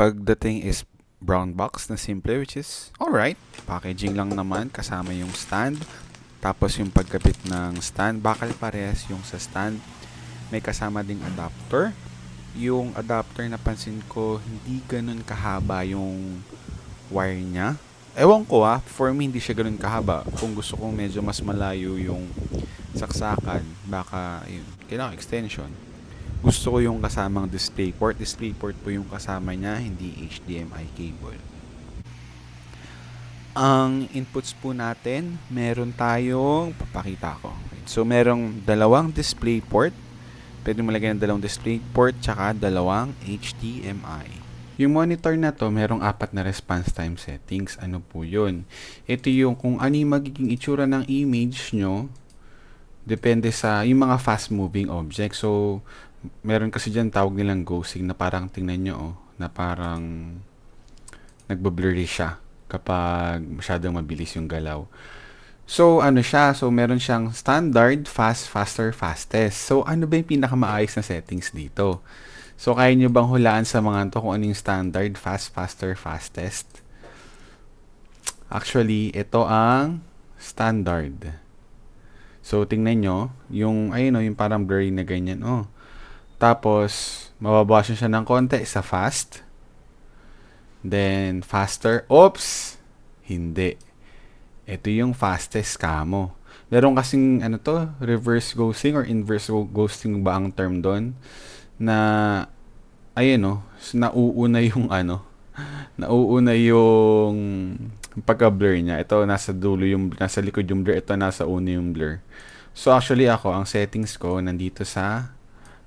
pagdating is brown box na simple, which is alright. Packaging lang naman, kasama yung stand. Tapos yung pagkabit ng stand, bakal parehas yung sa stand. May kasama ding adapter. Yung adapter, napansin ko, hindi ganun kahaba yung wire niya. Ewan ko for me hindi siya ganun kahaba. Kung gusto kong medyo mas malayo yung saksakan, baka yun, kailangan extension. Gusto ko yung kasamang DisplayPort. DisplayPort po yung kasama niya, hindi HDMI cable. Ang inputs po natin, meron tayong, papakita ko. So, merong dalawang DisplayPort. Pwede mo lagyan ng dalawang DisplayPort, tsaka dalawang HDMI. Yung monitor na to, merong 4 na response time settings. Ano po yun? Ito yung kung ano yung magiging itsura ng image nyo, depende sa yung mga fast-moving objects. So, meron kasi dyan tawag nilang ghosting na parang tingnan nyo, na parang nagbablurry siya kapag masyadong mabilis yung galaw. So, ano siya? So, meron siyang standard, fast, faster, fastest. So, ano ba yung pinakamaayos na settings dito? So, kaya nyo bang hulaan sa mga to kung ano yung standard, fast, faster, fastest? Actually, ito ang standard. So, tingnan nyo, yung, ayun yung parang blurry na ganyan, Tapos, mababawasan siya ng konti sa fast. Then, faster. Oops! Hindi. Ito yung fastest kamo. Meron kasing, reverse ghosting or inverse ghosting ba ang term doon? Na, ayun nauuna yung nauuna yung pagka-blur niya. Ito, nasa dulo yung, nasa likod yung blur. Ito, nasa una yung blur. So, actually ako, ang settings ko, nandito sa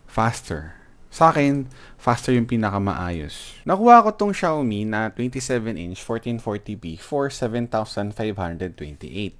faster. Sa akin, faster yung pinakamaayos. Nakuha ko tong Xiaomi na 27-inch 1440p for 7,528.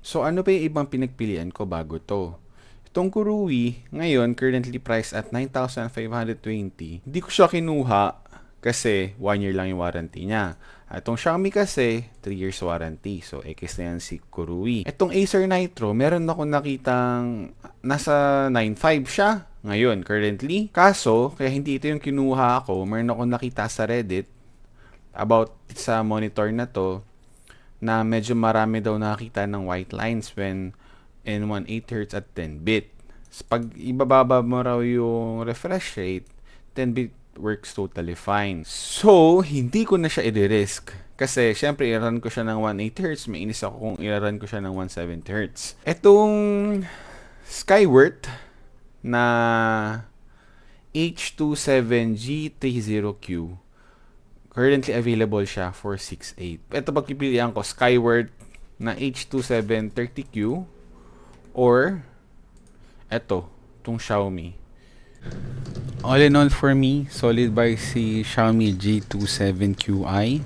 So, ano ba yung ibang pinagpilian ko bago to? Itong Kurui, ngayon, currently priced at 9,520. Hindi ko siya kinuha kasi 1 year lang yung warranty niya. Itong Xiaomi kasi, 3 years warranty. So, X na yan si Kurui. Itong Acer Nitro, meron ako nakitang nasa 9,500 siya ngayon, currently. Kaso, kaya hindi ito yung kinuha ko, meron ako nakita sa Reddit about sa monitor na to na medyo marami daw nakita ng white lines when in 1/8 Hz at 10-bit. Pag ibababa mo raw yung refresh rate, 10-bit works totally fine. So, hindi ko na siya i-risk. Kasi, syempre, i-run ko siya ng 1/8 Hz. Mainis ako kung i-run ko siya ng 1/7 Hz. Itong Skyworth na H27G30Q, currently available siya for 6,800. Ito pagpipilian ko, Skyworth na H2730Q or itong Xiaomi. All in all for me, solid buy si Xiaomi G27QI.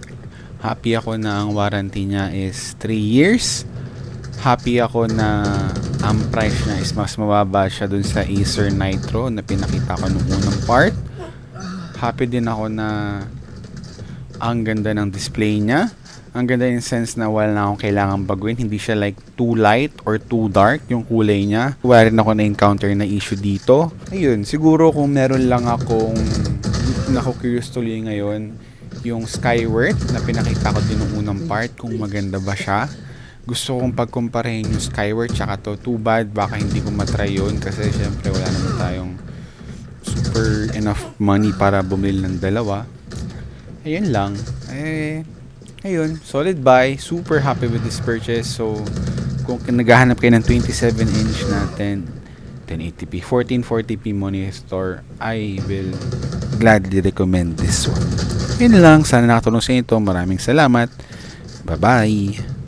Happy ako na ang warranty niya is 3 years. Happy ako na ang price niya is mas mababa siya dun sa Acer Nitro na pinakita ko nung unang part. Happy din ako na ang ganda ng display niya. Ang ganda in sense na wala na akong kailangan baguhin. Hindi siya like too light or too dark yung kulay niya. Wala rin ako na-encounter na issue dito. Ayun, siguro kung meron lang akong curious tuloy ngayon, yung Skyworth na pinakita ko din nung unang part, kung maganda ba siya. Gusto kong pagkumparahin yung Skyworth tsaka to. Too bad, baka hindi ko matry yun kasi syempre wala naman tayong super enough money para bumili ng dalawa. Ayun lang. Ayun, solid buy. Super happy with this purchase. So, kung naghahanap kayo ng 27-inch na 1080p, 1440p monitor, I will gladly recommend this one. Yun lang. Sana nakatulong sa inyo ito. Maraming salamat. Bye-bye.